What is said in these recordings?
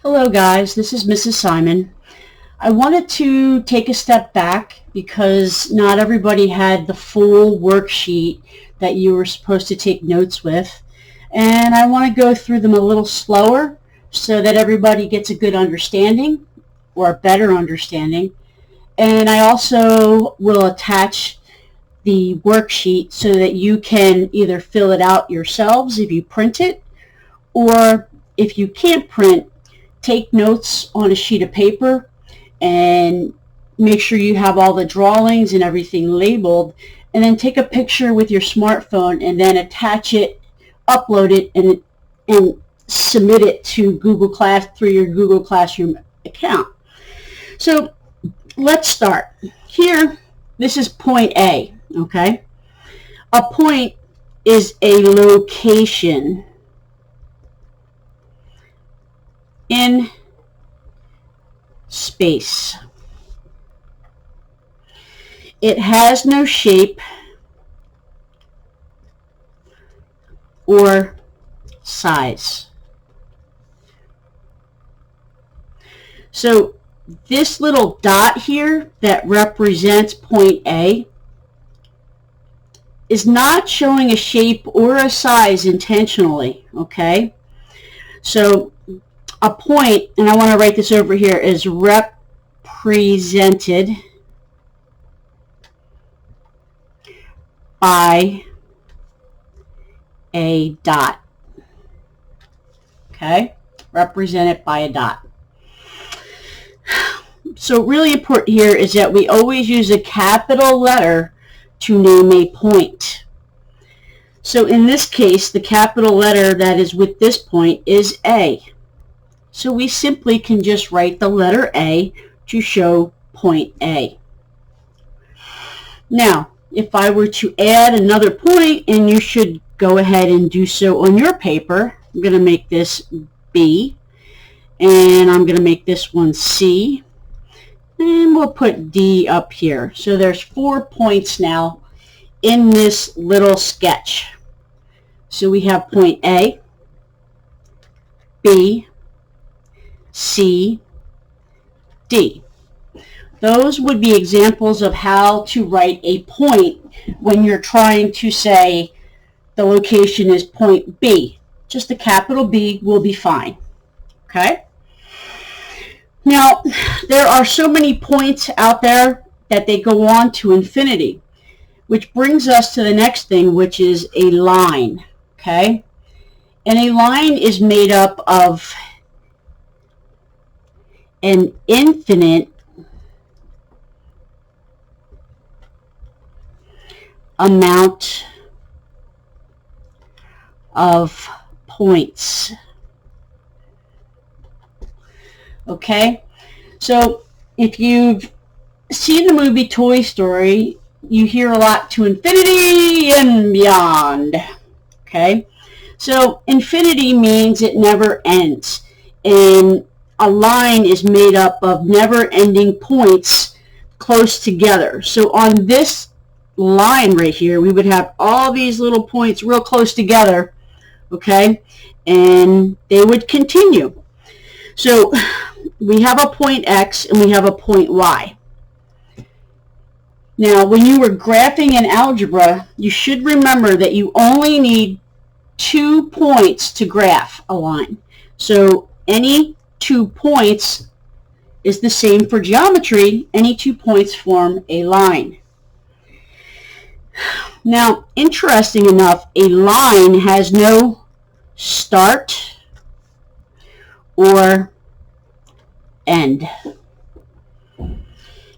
Hello guys, this is Mrs. Simon. I wanted to take a step back because not everybody had the full worksheet that you were supposed to take notes with, and I want to go through them a little slower so that everybody gets a good understanding or a better understanding. And I also will attach the worksheet so that you can either fill it out yourselves if you print it, or if you can't print, take notes on a sheet of paper and make sure you have all the drawings and everything labeled, and then take a picture with your smartphone and then attach it, upload it, and submit it to Google Class through your Google Classroom account. So let's start. Here, this is point A, okay? A point is a location in space. It has no shape or size. So this little dot here that represents point A is not showing a shape or a size intentionally, okay? So a point, and I want to write this over here, is represented by a dot. Okay? Represented by a dot. So really important here is that we always use a capital letter to name a point. So in this case, the capital letter that is with this point is A. So we simply can just write the letter A to show point A. Now, if I were to add another point, and you should go ahead and do so on your paper, I'm going to make this B, and I'm going to make this one C, and we'll put D up here. So there's 4 points now in this little sketch. So we have point A, B, C, D. Those would be examples of how to write a point when you're trying to say the location is point B. Just a capital B will be fine. Okay? Now, there are so many points out there that they go on to infinity, which brings us to the next thing, which is a line. Okay? And a line is made up of an infinite amount of points. Okay? So if you've seen the movie Toy Story, you hear a lot to infinity and beyond. Okay? So infinity means it never ends. And a line is made up of never-ending points close together. So on this line right here, we would have all these little points real close together, okay? And they would continue. So we have a point X and we have a point Y. Now, when you were graphing in algebra, you should remember that you only need 2 points to graph a line. So any 2 points is the same for geometry. Any 2 points form a line. Now, interesting enough, a line has no start or end.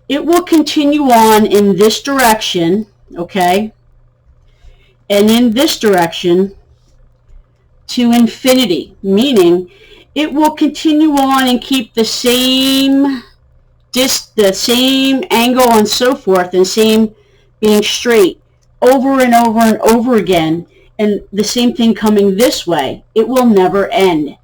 It will continue on in this direction, okay, and in this direction to infinity, meaning it will continue on and keep the same angle and so forth, and same being straight over and over and over again, and the same thing coming this way. It will never end.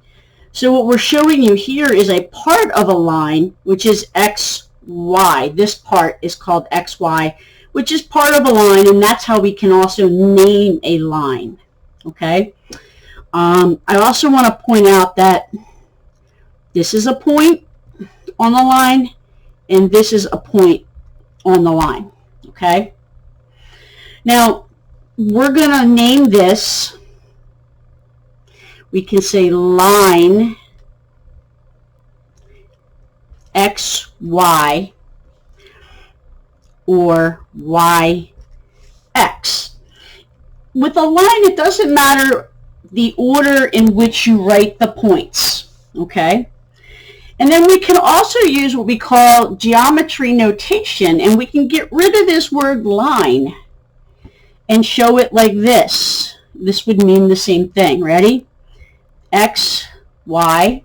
So what we're showing you here is a part of a line, which is XY. This part is called XY, which is part of a line, and that's how we can also name a line. Okay? I also want to point out that This is a point on the line, and this is a point on the line, okay? Now, we're going to name this, we can say line XY or YX. With a line, it doesn't matter the order in which you write the points, okay? And then we can also use what we call geometry notation, and we can get rid of this word line and show it like this. This would mean the same thing. Ready? X, Y,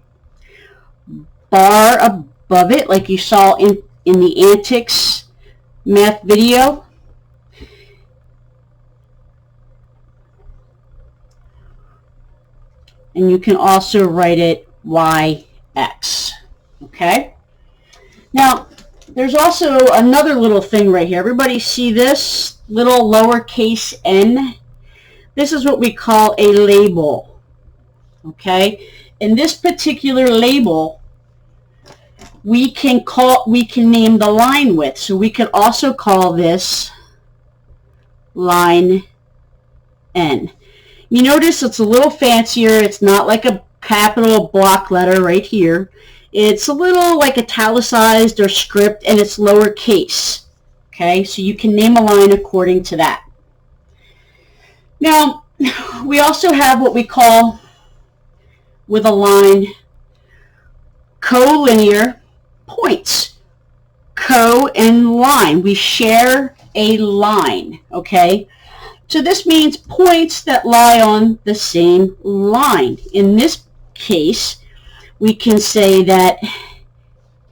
bar above it, like you saw in the antics math video. And you can also write it YX. Okay? Now, there's also another little thing right here. Everybody see this little lowercase n? This is what we call a label. Okay? And this particular label, we can name the line with. So we could also call this line N. You notice it's a little fancier. It's not like a capital block letter right here. It's a little like italicized or script, and it's lowercase. Okay, so you can name a line according to that. Now, we also have what we call with a line collinear points. Co and line. We share a line, okay? So this means points that lie on the same line. In this case, we can say that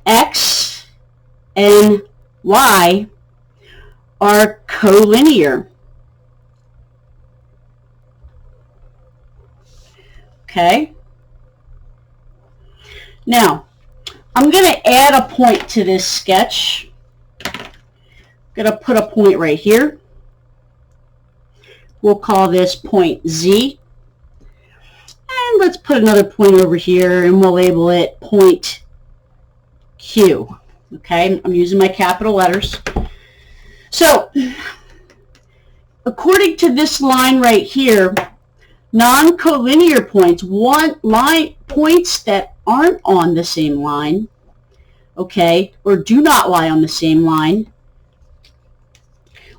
X and Y are collinear. Okay? Now, I'm going to add a point to this sketch. I'm going to put a point right here. We'll call this point Z. And let's put another point over here, and we'll label it point Q. Okay, I'm using my capital letters. So, according to this line right here, non-collinear points, points that aren't on the same line, okay, or do not lie on the same line,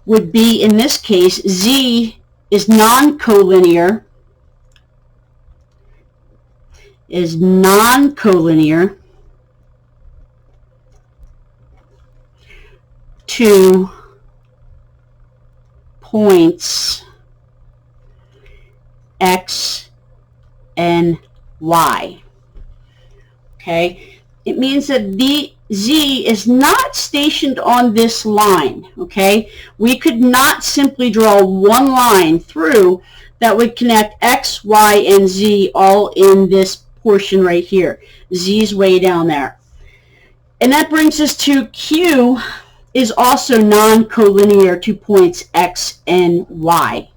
would be, in this case, Z is non-collinear, to points X and Y. Okay, it means that the Z is not stationed on this line. Okay, we could not simply draw one line through that would connect X, Y, and Z all in this portion right here. Z's way down there. And that brings us to Q is also non-collinear to points X and Y.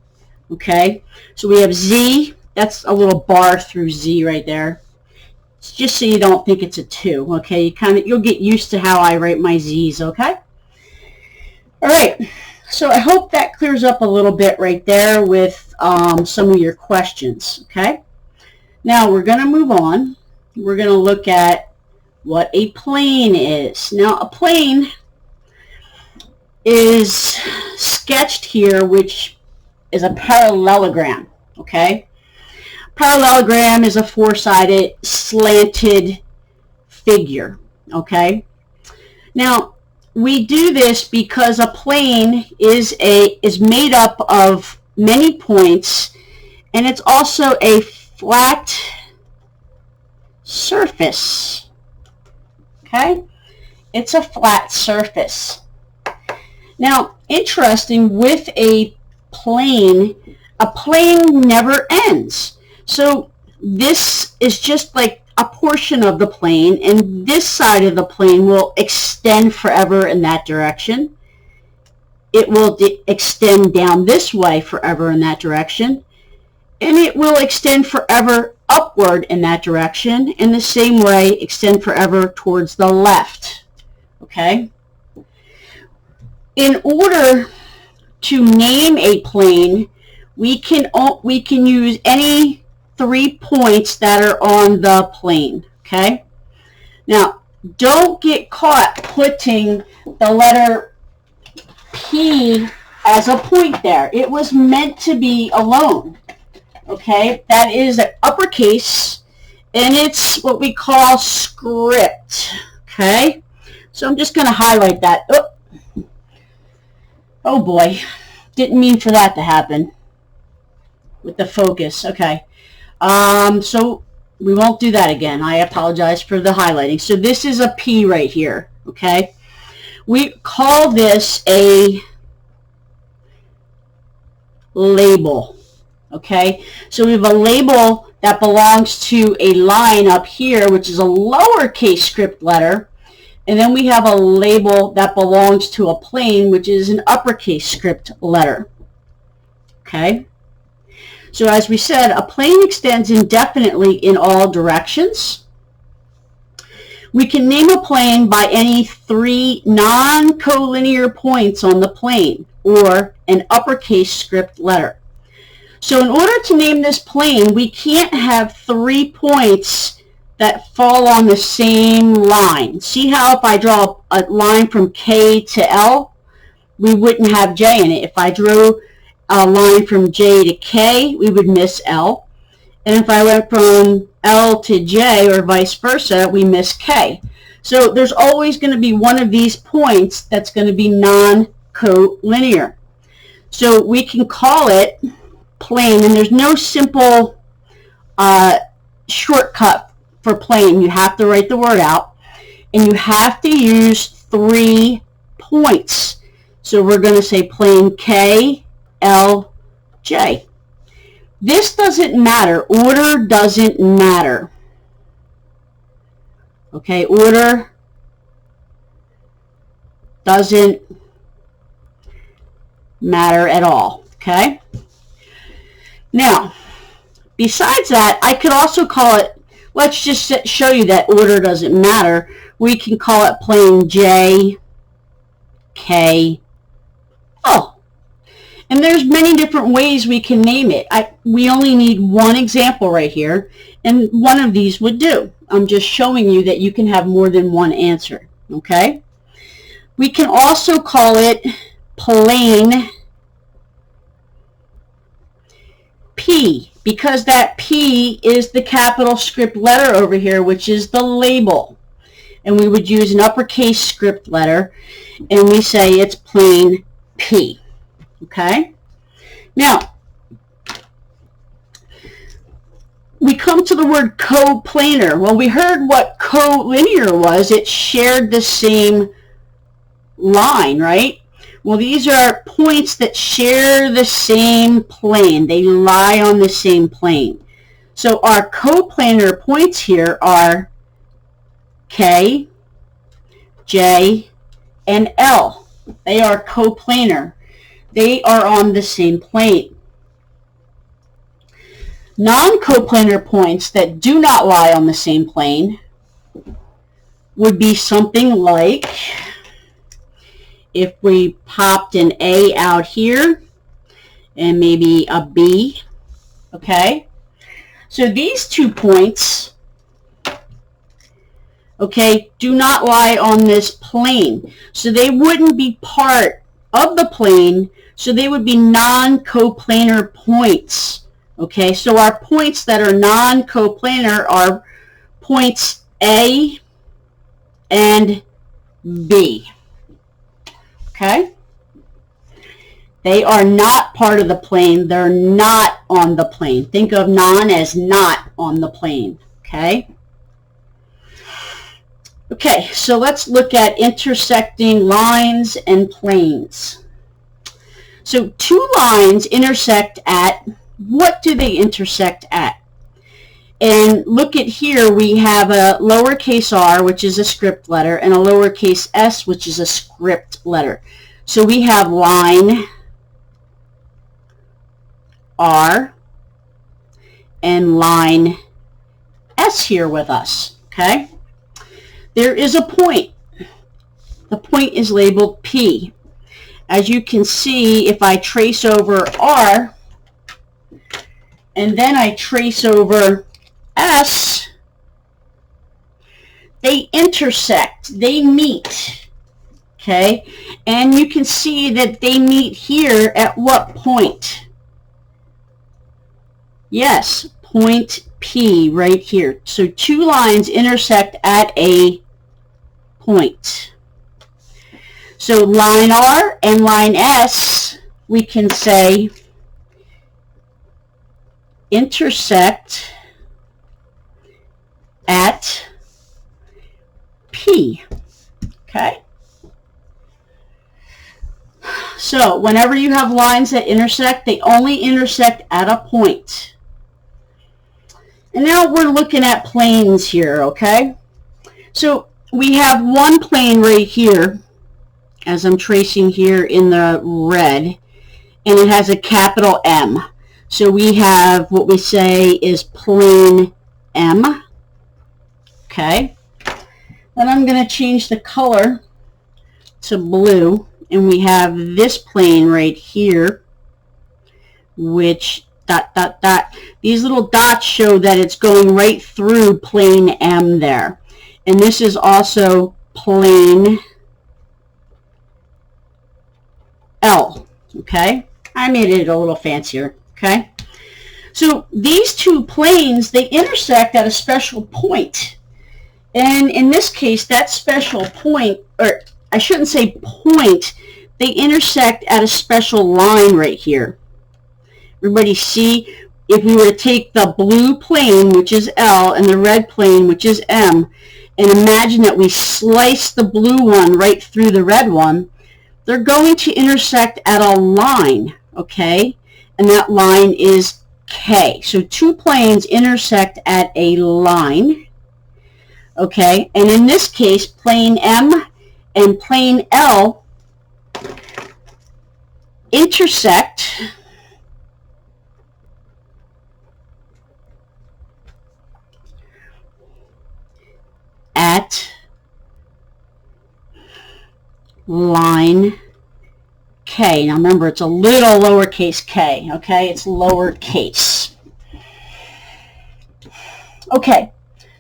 Okay, so we have Z, that's a little bar through Z right there. It's just so you don't think it's a 2, okay? You'll get used to how I write my Z's, okay? All right, so I hope that clears up a little bit right there with some of your questions, okay? Now we're going to move on. We're going to look at what a plane is. Now a plane is sketched here, which is a parallelogram, okay? Parallelogram is a four-sided slanted figure, okay? Now, we do this because a plane is made up of many points, and it's also a flat surface, okay? It's a flat surface. Now, interesting, with a plane never ends. So this is just like a portion of the plane, and this side of the plane will extend forever in that direction. It will extend down this way forever in that direction, and it will extend forever upward in that direction, and the same way extend forever towards the left. Okay? In order to name a plane, we can use any 3 points that are on the plane. Okay? Now, don't get caught putting the letter P as a point there. It was meant to be alone. Okay, that is an uppercase, and it's what we call script. Okay, so I'm just going to highlight that. Oh boy, didn't mean for that to happen with the focus. Okay, so we won't do that again. I apologize for the highlighting. So this is a P right here. Okay, we call this a label. Okay, so we have a label that belongs to a line up here, which is a lowercase script letter, and then we have a label that belongs to a plane, which is an uppercase script letter. Okay, so as we said, a plane extends indefinitely in all directions. We can name a plane by any 3 non-collinear points on the plane or an uppercase script letter. So in order to name this plane, we can't have 3 points that fall on the same line. See how if I draw a line from K to L, we wouldn't have J in it. If I drew a line from J to K, we would miss L. And if I went from L to J or vice versa, we miss K. So there's always going to be one of these points that's going to be non-collinear. So we can call it plane, and there's no simple shortcut for plane. You have to write the word out, and you have to use 3 points. So we're going to say plane K, L, J. This doesn't matter. Order doesn't matter. Okay, order doesn't matter at all. Okay? Now, besides that, I could also call it, let's just show you that order doesn't matter. We can call it plane J, K, L. And there's many different ways we can name it. We only need one example right here, and one of these would do. I'm just showing you that you can have more than one answer. Okay? We can also call it plane P, because that P is the capital script letter over here, which is the label. And we would use an uppercase script letter, and we say it's plane P. Okay? Now, we come to the word coplanar. Well, we heard what collinear was. It shared the same line, right? Well, these are points that share the same plane. They lie on the same plane. So our coplanar points here are K, J, and L. They are coplanar. They are on the same plane. Non-coplanar points that do not lie on the same plane would be something like, if we popped an A out here and maybe a B, okay? So these 2 points, okay, do not lie on this plane. So they wouldn't be part of the plane, so they would be non-coplanar points. Okay, so our points that are non-coplanar are points A and B. Okay? They are not part of the plane. They're not on the plane. Think of non as not on the plane. Okay? Okay, so let's look at intersecting lines and planes. So 2 lines intersect at, what do they intersect at? And look at here, we have a lowercase r, which is a script letter, and a lowercase s, which is a script letter. So we have line R and line S here with us, okay? There is a point. The point is labeled P. As you can see, if I trace over R, and then I trace over S, they intersect, they meet, okay? And you can see that they meet here at what point? Yes, point P right here. So two lines intersect at a point. So line R and line S, we can say intersect at P, okay? So whenever you have lines that intersect, they only intersect at a point. And now we're looking at planes here, okay? So we have one plane right here, as I'm tracing here in the red, and it has a capital M. So we have what we say is plane M, okay? Then I'm going to change the color to blue, and we have this plane right here, which ... These little dots show that it's going right through plane M there. And this is also plane L, okay? I made it a little fancier, okay? So these two planes, they intersect at a special point. And in this case, that special point, or I shouldn't say point, they intersect at a special line right here. Everybody see, if we were to take the blue plane, which is L, and the red plane, which is M, and imagine that we slice the blue one right through the red one, they're going to intersect at a line, okay? And that line is K. So two planes intersect at a line, okay? And in this case, plane M and plane L intersect at line K. Now remember, it's a little lowercase k, okay? It's lowercase. Okay,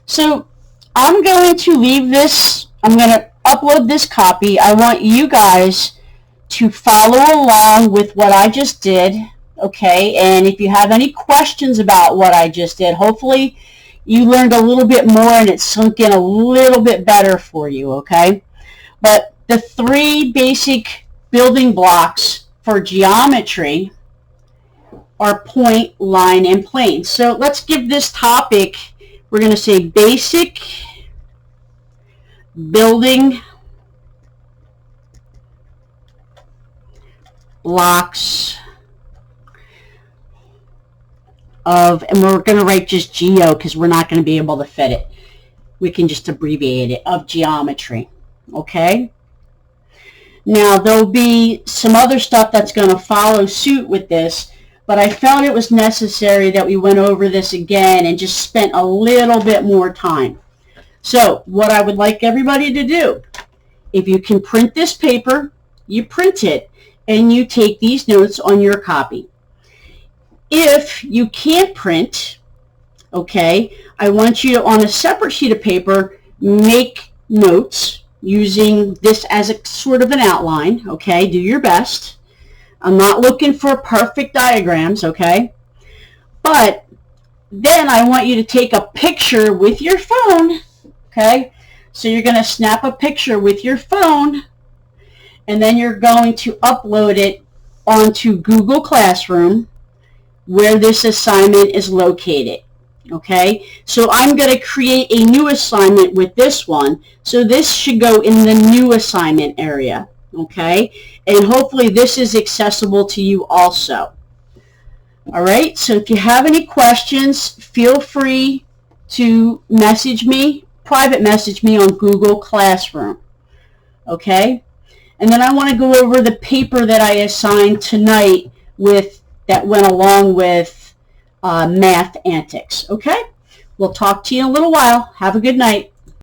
so I'm going to leave this. I'm going to upload this copy. I want you guys to follow along with what I just did, okay? And if you have any questions about what I just did, hopefully you learned a little bit more and it sunk in a little bit better for you, okay? But the three basic building blocks for geometry are point, line, and plane. So let's give this topic, we're going to say basic building blocks of, and we're going to write just geo because we're not going to be able to fit it. We can just abbreviate it, of geometry, okay? Now, there'll be some other stuff that's going to follow suit with this, but I felt it was necessary that we went over this again and just spent a little bit more time. So, what I would like everybody to do, if you can print this paper, you print it, and you take these notes on your copy. If you can't print, okay, I want you to, on a separate sheet of paper, make notes using this as a sort of an outline, okay? Do your best. I'm not looking for perfect diagrams, okay? But then I want you to take a picture with your phone, okay? So you're going to snap a picture with your phone, and then you're going to upload it onto Google Classroom, where this assignment is located, okay? So I'm going to create a new assignment with this one, so this should go in the new assignment area, okay? And hopefully this is accessible to you also. All right, so if you have any questions, feel free to message me, private message me on Google Classroom, okay? And then I want to go over the paper that I assigned tonight that went along with Math Antics, okay? We'll talk to you in a little while. Have a good night.